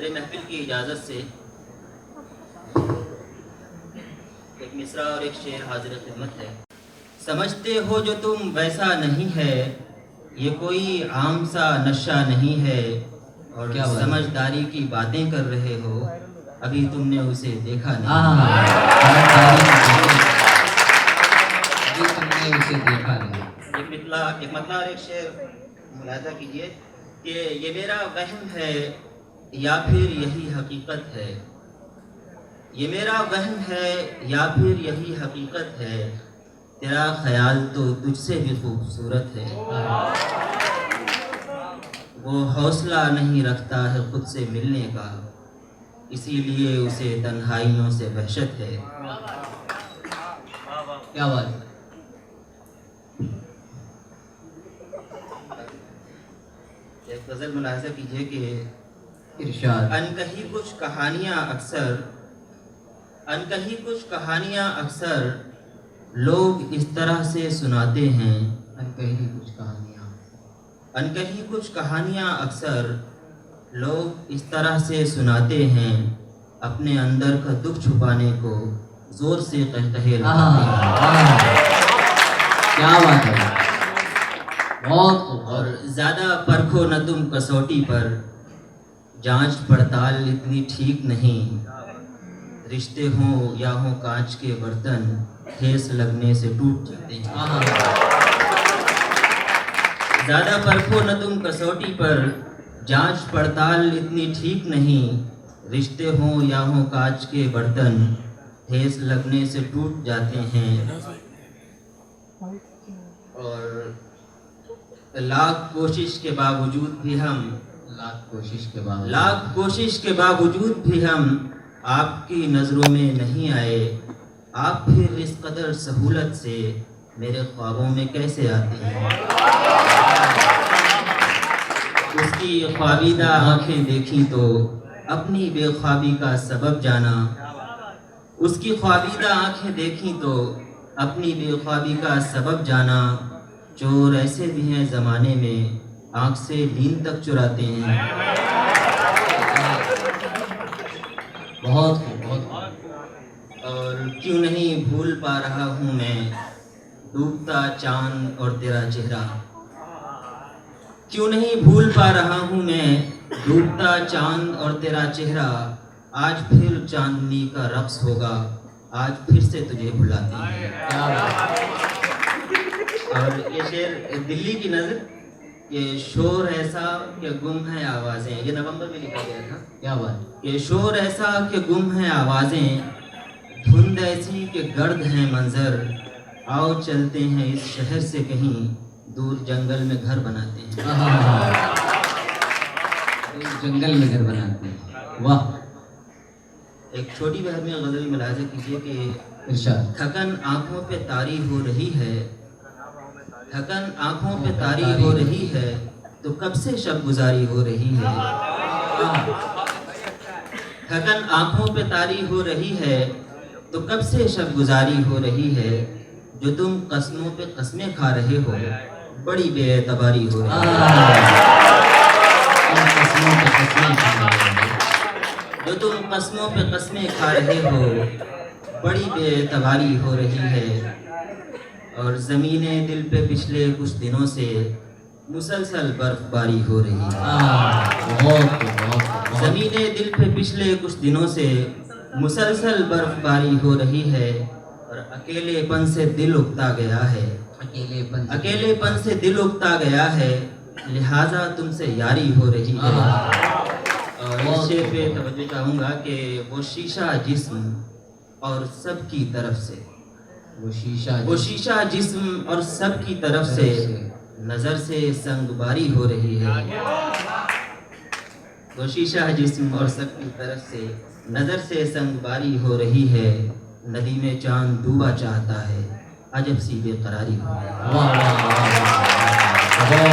صدر محفل کی اجازت سے ایک مصرع اور ایک شعر حاضر خدمت ہے۔ سمجھتے ہو جو تم ویسا نہیں ہے، یہ کوئی عام سا نشہ نہیں ہے، اور کیا سمجھداری کی باتیں کر رہے ہو، ابھی تم نے اسے دیکھا نہیں۔ ایک مطلع اور ایک شعر ملاحظہ کیجئے کہ یہ میرا وہم ہے یا پھر یہی حقیقت ہے، یہ میرا وہم ہے یا پھر یہی حقیقت ہے، تیرا خیال تو تجھ سے بھی خوبصورت ہے، وہ حوصلہ نہیں رکھتا ہے خود سے ملنے کا، اسی لیے اسے تنہائیوں سے وحشت ہے۔ کیا بات ہے؟ ایک غزل ملاحظہ کیجئے کہ ارشاد، انکہی کچھ کہانیاں اکثر لوگ اس طرح سے سناتے ہیں، انکہی کچھ کہانیاں اکثر لوگ اس طرح سے سناتے ہیں، اپنے اندر کا دکھ چھپانے کو زور سے قہقہے لگاتے ہیں۔ کیا بات ہے! اور زیادہ پرکھو نہ تم کسوٹی پر، جانچ پڑتال اتنی ٹھیک نہیں، رشتے ہوں یا ہوں کانچ کے برتن، ٹھیس لگنے سے ٹوٹ جاتے ہیں۔ زیادہ پرکھو نہ تم کسوٹی پر، جانچ پڑتال اتنی ٹھیک نہیں، رشتے ہوں یا ہوں کانچ کے برتن، ٹھیس لگنے سے ٹوٹ جاتے ہیں۔ اور لاکھ کوشش کے باوجود بھی ہم آپ کی نظروں میں نہیں آئے، آپ پھر اس قدر سہولت سے میرے خوابوں میں کیسے آتے ہیں؟ اس کی خوابیدہ آنکھیں دیکھی تو اپنی بے خوابی کا سبب جانا، اس کی خوابیدہ آنکھیں دیکھی تو اپنی بے خوابی کا سبب جانا، چور ایسے بھی ہیں زمانے میں آنکھ سے نیند تک چراتے ہیں۔ بہت اور کیوں نہیں بھول پا رہا ہوں میں ڈوبتا چاند اور تیرا چہرہ، کیوں نہیں بھول پا رہا ہوں میں ڈوبتا چاند اور تیرا چہرہ، آج پھر چاندنی کا رقص ہوگا، آج پھر سے تجھے بھلاتے ہیں۔ اور یہ شعر دلی کی نظر، یہ شور ایسا کہ گم ہے آوازیں، یہ نومبر میں لکھا گیا تھا۔ کیا بات! یہ شور ایسا کہ گم ہے آوازیں، دھند ایسی کہ گرد ہیں منظر، آؤ چلتے ہیں اس شہر سے کہیں دور جنگل میں گھر بناتے ہیں۔ جنگل میں گھر بناتے ہیں، واہ! ایک چھوٹی بہر میں غزل ملاحظہ کیجئے کہ ارشاد، تھکن آنکھوں پہ طاری ہو رہی ہے، تھکن آنکھوں پہ طاری ہو رہی ہے، تو کب سے شب گزاری ہو رہی ہے، تھکن آنکھوں پہ طاری ہو رہی ہے، تو کب سے شب گزاری ہو رہی ہے، جو تم قسموں پہ قسمیں کھا رہے ہو، بڑی بے اعتباری ہو رہی ہے، جو تم قسموں پہ قسمیں کھا رہے ہو، بڑی بے اعتباری ہو رہی ہے۔ اور زمین دل پہ پچھلے کچھ دنوں سے مسلسل برف باری ہو رہی ہے، زمین دل پہ پچھلے کچھ دنوں سے مسلسل برف باری ہو رہی ہے، اور اکیلے پن سے دل اکتا گیا ہے، اکیلے پن سے دل اکتا گیا ہے، لہٰذا تم سے یاری ہو رہی ہے۔ اور اس شعر پہ توجہ چاہوں گا کہ وہ شیشہ جسم اور سب کی طرف سے، وہ شیشہ جسم اور سب کی طرف سے نظر سے سنگ باری ہو رہی ہے، وہ شیشہ جسم اور سب کی طرف سے نظر سے سنگ باری ہو رہی ہے، ندی میں چاند ڈوبا چاہتا ہے، عجب سی بے قراری ہو رہی ہے۔